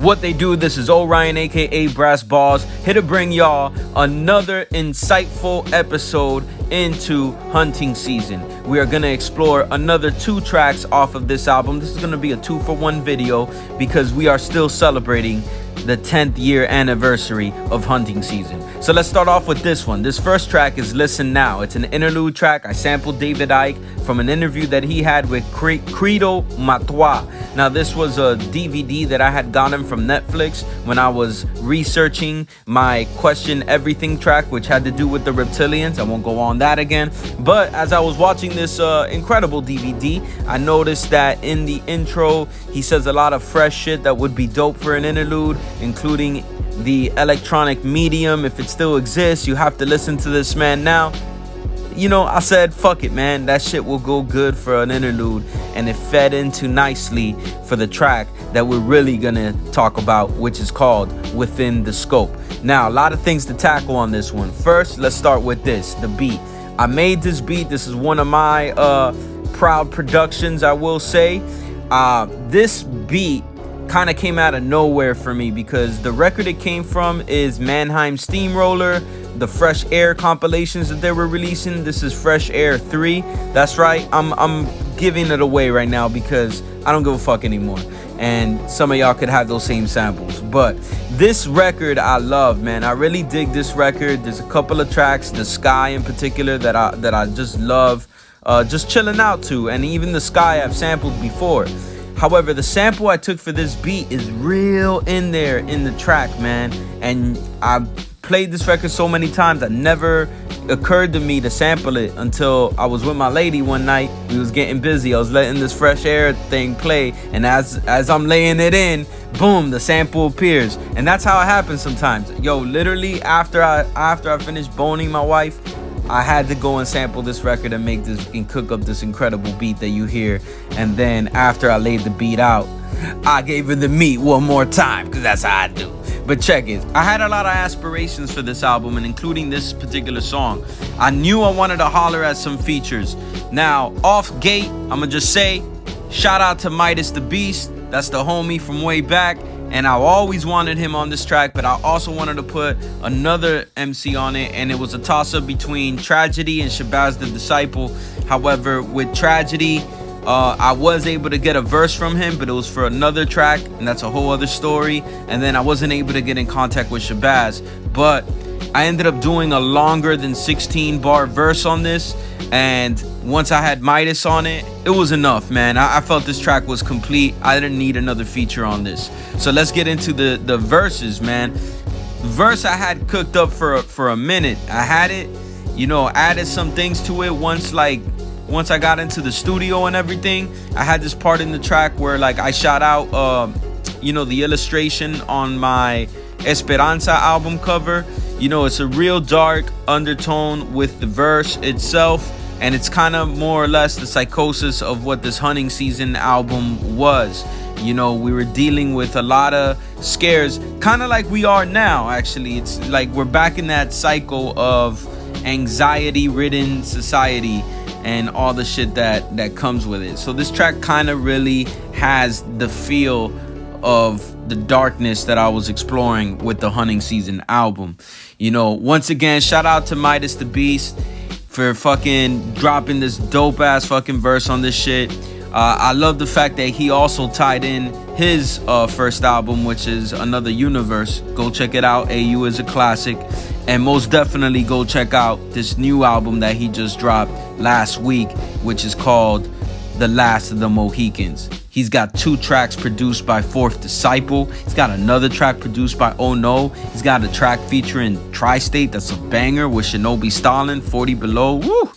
What they do, this is Orion aka Brass Balls, here to bring y'all another insightful episode into hunting season. We are going to explore another 2 tracks off of this album. This is going to be a 2-for-1 video because we are still celebrating the 10th year anniversary of hunting season. So let's start off with this one. This first track is Listen Now. It's an interlude track. I sampled David Icke from an interview that he had with Credo Matois. Now this was a DVD that I had gotten from Netflix when I was researching my Question Everything track, which had to do with the reptilians. I won't go on that again. But as I was watching this incredible DVD, I noticed that in the intro, he says a lot of fresh shit that would be dope for an interlude, including the electronic medium. If it still exists, you have to listen to this man now. You know, I said, fuck it, man. That shit will go good for an interlude. And it fed into nicely for the track that we're really gonna talk about, which is called Within the Scope. Now, a lot of things to tackle on this one. First, let's start with this, the beat. I made this beat. This is one of my proud productions, I will say. This beat kind of came out of nowhere for me because the record it came from is Mannheim Steamroller, the Fresh Air compilations that they were releasing. This is Fresh Air 3. That's right. I'm giving it away right now because I don't give a fuck anymore. And some of y'all could have those same samples. But this record I love, man. I really dig this record. There's a couple of tracks, The Sky in particular, that I just love just chilling out to. And even The Sky I've sampled before. However, the sample I took for this beat is real in there in the track, man. And I played this record so many times, it never occurred to me to sample it until I was with my lady one night. We was getting busy. I was letting this Fresh Air thing play, and as I'm laying it in, boom, the sample appears. And that's how it happens sometimes. Yo, literally after I finished boning my wife, I had to go and sample this record and make this and cook up this incredible beat that you hear. And then after I laid the beat out, I gave her the meat one more time, because that's how I do. But check it. I had a lot of aspirations for this album, and including this particular song. I knew I wanted to holler at some features. Now, off gate, I'm going to just say, shout out to Midas the Beast. That's the homie from way back. And I always wanted him on this track, but I also wanted to put another MC on it, and it was a toss-up between Tragedy and Shabazz the Disciple. However, with Tragedy, I was able to get a verse from him, but it was for another track, and that's a whole other story. And then I wasn't able to get in contact with Shabazz, but I ended up doing a longer than 16-bar verse on this. And once I had Midas on it, it was enough, man. I felt this track was complete. I didn't need another feature on this. So let's get into the verses, man. Verse I had cooked up for a minute. I had it, you know, added some things to it once I got into the studio and everything. I had this part in the track where like I shout out you know, the illustration on my Esperanza album cover. You know, it's a real dark undertone with the verse itself, and it's kind of more or less the psychosis of what this hunting season album was. You know, we were dealing with a lot of scares, kind of like we are now, actually. It's like we're back in that cycle of anxiety-ridden society and all the shit that comes with it. So this track kind of really has the feel of the darkness that I was exploring with the hunting season album. You know, once again, shout out to Midas the Beast for fucking dropping this dope ass fucking verse on this shit. I love the fact that he also tied in his first album, which is Another Universe. Go check it out. AU is a classic. And most definitely go check out this new album that he just dropped last week, which is called The Last of the Mohicans. He's got 2 tracks produced by Fourth Disciple. He's got another track produced by Oh No. He's got a track featuring Tri-State, that's a banger, with Shinobi Stalin, 40 Below. Woo!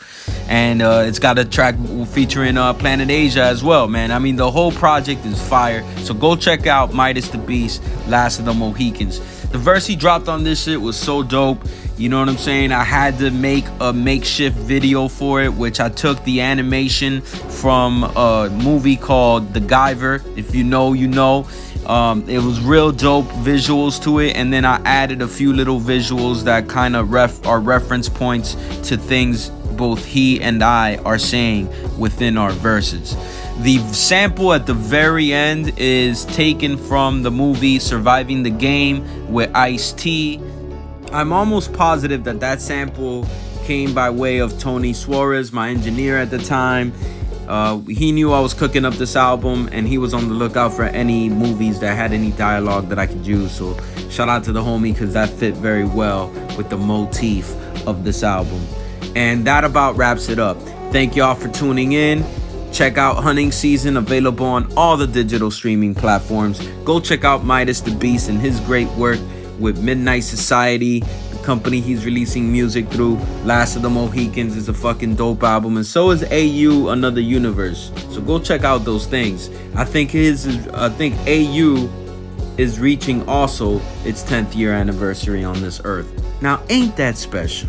And it's got a track featuring Planet Asia as well, man. I mean, the whole project is fire. So go check out Midas the Beast, Last of the Mohicans. The verse he dropped on this shit was so dope. You know what I'm saying? I had to make a makeshift video for it, which I took the animation from a movie called The Guyver. If you know, you know. It was real dope visuals to it, and then I added a few little visuals that kind of are reference points to things both he and I are saying within our verses. The sample at the very end is taken from the movie Surviving the Game with Ice-T. I'm almost positive that sample came by way of Tony Suarez, my engineer at the time. He knew I was cooking up this album, and he was on the lookout for any movies that had any dialogue that I could use. So shout out to the homie, because that fit very well with the motif of this album. And that about wraps it up. Thank y'all for tuning in. Check out Hunting Season, available on all the digital streaming platforms. Go check out Midas the Beast and his great work with Midnight Society, the company he's releasing music through. Last of the Mohicans is a fucking dope album, and so is AU, Another Universe. So go check out those things. I think AU is reaching also its 10th year anniversary on this earth. Now, ain't that special?